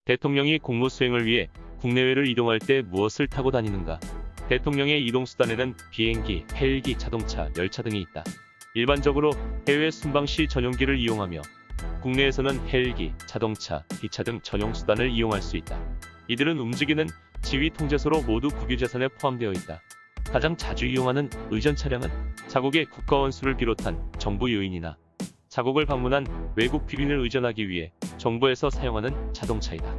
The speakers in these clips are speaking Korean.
대통령이 공무 수행을 위해 국내외를 이동할 때 무엇을 타고 다니는가? 대통령의 이동수단에는 비행기, 헬기, 자동차, 열차 등이 있다. 일반적으로 해외 순방 시 전용기를 이용하며 국내에서는 헬기, 자동차, 기차 등 전용 수단을 이용할 수 있다. 이들은 움직이는 지휘 통제소로 모두 국유재산에 포함되어 있다. 가장 자주 이용하는 의전 차량은 자국의 국가원수를 비롯한 정부 요인이나 자국을 방문한 외국 귀빈을 의전하기 위해 정부에서 사용하는 자동차이다.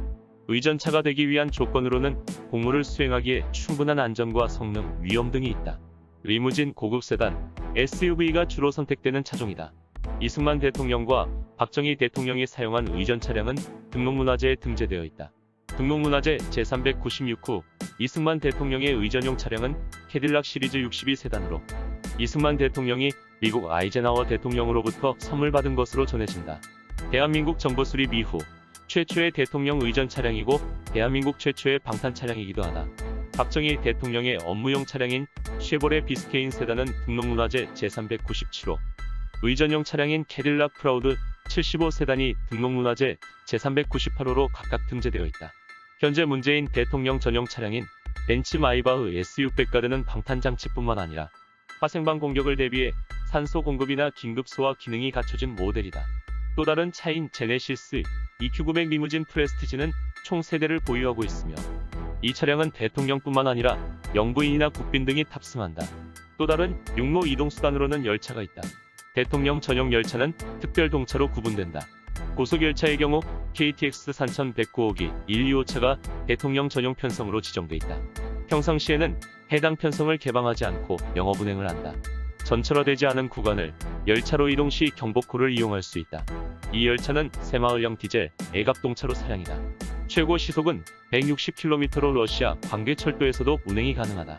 의전차가 되기 위한 조건으로는 공무를 수행하기에 충분한 안전과 성능, 위험 등이 있다. 리무진, 고급 세단, SUV가 주로 선택되는 차종이다. 이승만 대통령과 박정희 대통령이 사용한 의전 차량은 등록문화재에 등재되어 있다. 등록문화재 제396호 이승만 대통령의 의전용 차량은 캐딜락 시리즈 62 세단으로 이승만 대통령이 미국 아이젠하워 대통령으로부터 선물 받은 것으로 전해진다. 대한민국 정부 수립 이후 최초의 대통령 의전 차량이고 대한민국 최초의 방탄 차량이기도 하다. 박정희 대통령의 업무용 차량인 쉐보레 비스케인 세단은 등록문화재 제397호 의전용 차량인 캐딜락 프라우드 75 세단이 등록문화재 제398호로 각각 등재되어 있다. 현재 문재인 대통령 전용 차량인 벤츠 마이바흐 S600가드는 방탄장치뿐만 아니라 화생방 공격을 대비해 산소 공급이나 긴급 소화 기능이 갖춰진 모델이다. 또 다른 차인 제네시스 EQ900 리무진 프레스티지는 총 3대를 보유하고 있으며 이 차량은 대통령뿐만 아니라 영부인이나 국빈 등이 탑승한다. 또 다른 육로 이동수단으로는 열차가 있다. 대통령 전용 열차는 특별 동차로 구분된다. 고속열차의 경우 KTX 3109호기 125차가 대통령 전용 편성으로 지정돼 있다. 평상시에는 해당 편성을 개방하지 않고 영업 운행을 한다. 전철화되지 않은 구간을 열차로 이동 시 경복호를 이용할 수 있다. 이 열차는 새마을형 디젤 애갑동차로 사량이다. 최고 시속은 160km로 러시아 광개철도에서도 운행이 가능하다.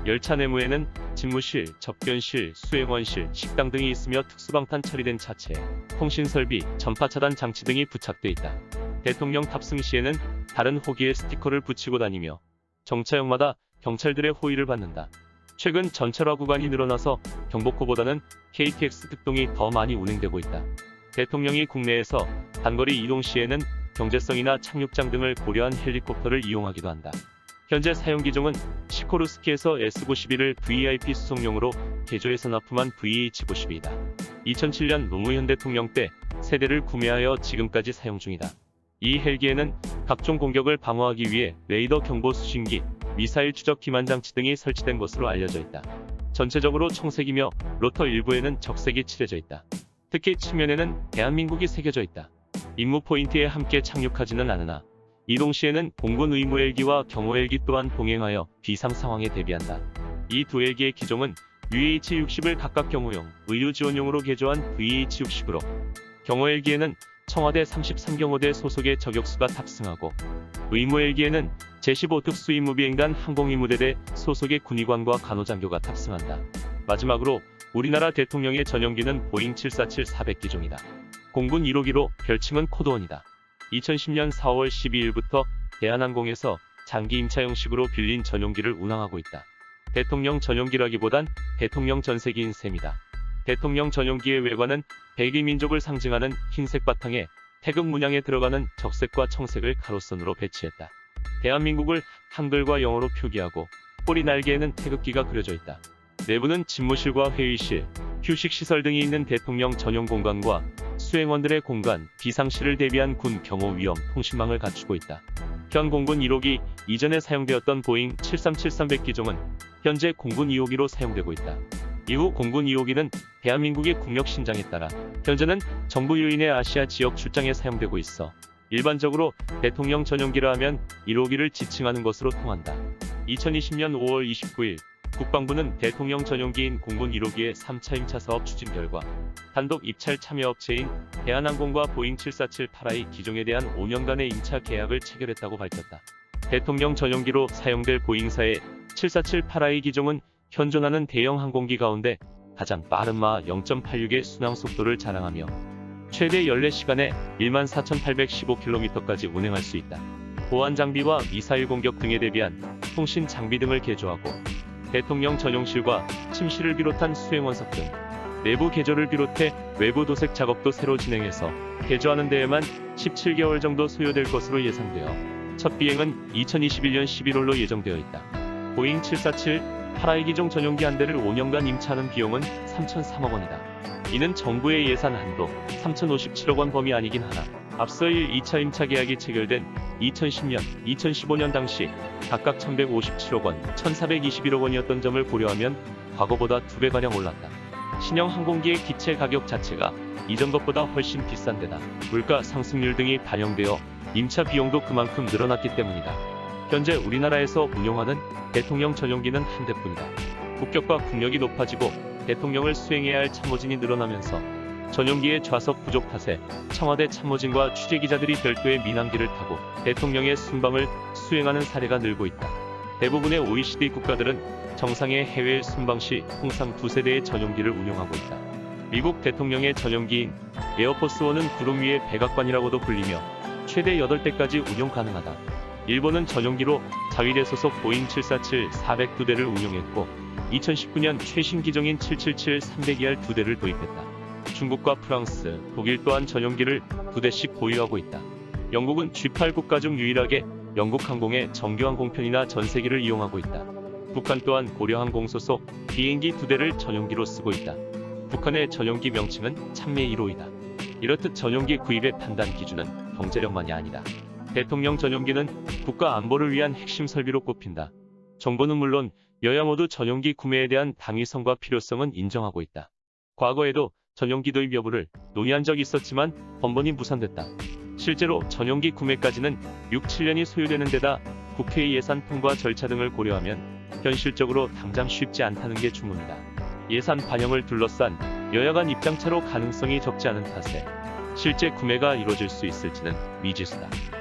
열차 내부에는 집무실, 접견실, 수행원실, 식당 등이 있으며 특수방탄 처리된 차체에 통신설비, 전파차단 장치 등이 부착돼 있다. 대통령 탑승 시에는 다른 호기에 스티커를 붙이고 다니며 정차역마다 경찰들의 호의를 받는다. 최근 전철화 구간이 늘어나서 경복호보다는 KTX 특동이 더 많이 운행되고 있다. 대통령이 국내에서 단거리 이동 시에는 경제성이나 착륙장 등을 고려한 헬리콥터를 이용하기도 한다. 현재 사용 기종은 시코르스키에서 S-91을 VIP 수송용으로 개조해서 납품한 VH-92이다. 2007년 노무현 대통령 때 세대를 구매하여 지금까지 사용 중이다. 이 헬기에는 각종 공격을 방어하기 위해 레이더 경보 수신기, 미사일 추적 기만 장치 등이 설치된 것으로 알려져 있다. 전체적으로 청색이며 로터 일부에는 적색이 칠해져 있다. 특히 측면에는 대한민국이 새겨져 있다. 임무 포인트에 함께 착륙하지는 않으나 이동 시에는 공군 의무 헬기와 경호 헬기 또한 동행하여 비상 상황에 대비한다. 이 두 헬기의 기종은 UH-60을 각각 경호용, 의료 지원용으로 개조한 VH-60으로 경호 헬기에는 청와대 33경호대 소속의 저격수가 탑승하고 의무 헬기에는 제15 특수임무비행단 항공임무대대 소속의 군의관과 간호장교가 탑승한다. 마지막으로 우리나라 대통령의 전용기는 보잉 747-400 기종이다. 공군 1호기로 별칭은 코드원이다. 2010년 4월 12일부터 대한항공에서 장기 임차 형식으로 빌린 전용기를 운항하고 있다. 대통령 전용기라기보단 대통령 전세기인 셈이다. 대통령 전용기의 외관은 백의 민족을 상징하는 흰색 바탕에 태극 문양에 들어가는 적색과 청색을 가로선으로 배치했다. 대한민국을 한글과 영어로 표기하고 꼬리 날개에는 태극기가 그려져 있다. 내부는 집무실과 회의실, 휴식시설 등이 있는 대통령 전용 공간과 수행원들의 공간, 비상시를 대비한 군 경호 위험 통신망을 갖추고 있다. 현 공군 1호기 이전에 사용되었던 보잉 737-300 기종은 현재 공군 2호기로 사용되고 있다. 이후 공군 2호기는 대한민국의 국력 신장에 따라 현재는 정부 요인의 아시아 지역 출장에 사용되고 있어 일반적으로 대통령 전용기라 하면 1호기를 지칭하는 것으로 통한다. 2020년 5월 29일 국방부는 대통령 전용기인 공군 1호기의 3차 임차 사업 추진 결과 단독 입찰 참여업체인 대한항공과 보잉 747-8I 기종에 대한 5년간의 임차 계약을 체결했다고 밝혔다. 대통령 전용기로 사용될 보잉사의 747-8I 기종은 현존하는 대형 항공기 가운데 가장 빠른 마하 0.86의 순항 속도를 자랑하며 최대 연례 시간에 14,815km까지 운행할 수 있다. 보안 장비와 미사일 공격 등에 대비한 통신 장비 등을 개조하고 대통령 전용실과 침실을 비롯한 수행원석 등 내부 개조를 비롯해 외부 도색 작업도 새로 진행해서 개조하는 데에만 17개월 정도 소요될 것으로 예상되어 첫 비행은 2021년 11월로 예정되어 있다. 보잉 747 8I 기종 전용기 한 대를 5년간 임차하는 비용은 3,003억 원이다. 이는 정부의 예산 한도 3,057억 원 범위 아니긴 하나 앞서 2차 임차 계약이 체결된 2010년, 2015년 당시 각각 1,157억 원, 1,421억 원이었던 점을 고려하면 과거보다 2배가량 올랐다. 신형 항공기의 기체 가격 자체가 이전 것보다 훨씬 비싼 데다 물가 상승률 등이 반영되어 임차 비용도 그만큼 늘어났기 때문이다. 현재 우리나라에서 운용하는 대통령 전용기는 한 대뿐이다. 국격과 국력이 높아지고 대통령을 수행해야 할 참모진이 늘어나면서 전용기의 좌석 부족 탓에 청와대 참모진과 취재기자들이 별도의 민항기를 타고 대통령의 순방을 수행하는 사례가 늘고 있다. 대부분의 OECD 국가들은 정상의 해외 순방 시 통상 2세대의 전용기를 운용하고 있다. 미국 대통령의 전용기인 에어포스원은 구름 위의 백악관이라고도 불리며 최대 8대까지 운용 가능하다. 일본은 전용기로 자위대 소속 보잉 747-400 2대를 운용했고 2019년 최신 기종인 777-300ER 2대를 도입했다. 중국과 프랑스, 독일 또한 전용기를 2대씩 보유하고 있다. 영국은 G8 국가 중 유일하게 영국항공의 정규항공편이나 전세기를 이용하고 있다. 북한 또한 고려항공 소속 비행기 2대를 전용기로 쓰고 있다. 북한의 전용기 명칭은 참매 1호이다. 이렇듯 전용기 구입의 판단 기준은 경제력만이 아니다. 대통령 전용기는 국가 안보를 위한 핵심 설비로 꼽힌다. 정부는 물론 여야 모두 전용기 구매에 대한 당위성과 필요성은 인정하고 있다. 과거에도 전용기 도입 여부를 논의한 적이 있었지만 번번이 무산됐다. 실제로 전용기 구매까지는 6, 7년이 소요되는 데다 국회의 예산 통과 절차 등을 고려하면 현실적으로 당장 쉽지 않다는 게 주문이다. 예산 반영을 둘러싼 여야 간 입장차로 가능성이 적지 않은 탓에 실제 구매가 이루어질 수 있을지는 미지수다.